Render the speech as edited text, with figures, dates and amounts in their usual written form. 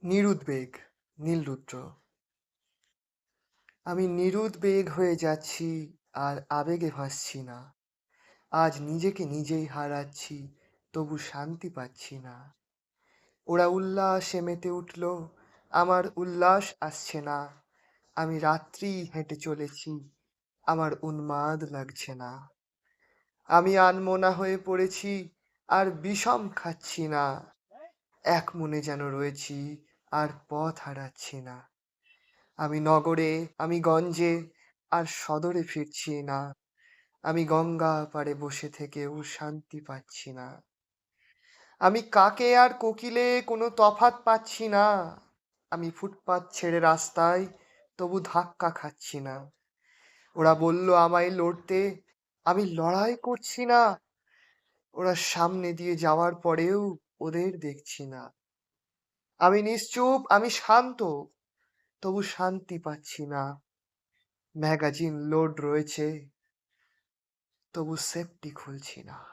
নিরুদ্বেগ, নীলরুদ্র। আমি নিরুদ্বেগ হয়ে যাচ্ছি, আর আবেগে ভাসছি না। আজ নিজেকে নিজেই হারাচ্ছি, তবু শান্তি পাচ্ছি না। ওরা উল্লাসে মেতে উঠল, আমার উল্লাস আসছে না। আমি রাত্রি হেঁটে চলেছি, আমার উন্মাদ লাগছে না। আমি আনমনা হয়ে পড়েছি, আর বিষম খাচ্ছি না। এক মনে যেন রয়েছি, আর পথ হারাচ্ছি না। আমি নগরে, আমি গঞ্জে, আর সদরে ফিরছি না। আমি গঙ্গা পাড়ে বসে থেকেও শান্তি পাচ্ছি না। আমি কাকে আর কোকিলে কোনো তফাৎ পাচ্ছি না। আমি ফুটপাত ছেড়ে রাস্তায়, তবু ধাক্কা খাচ্ছি না। ওরা বলল আমায় লড়তে, আমি লড়াই করছি না। ওরা সামনে দিয়ে যাওয়ার পরেও ওদের দেখছি না। আমি নিশ্চুপ, আমি শান্ত, তবু শান্তি পাচ্ছি না। ম্যাগাজিন লোড রয়েছে, তবু সেফটি খুলছি না।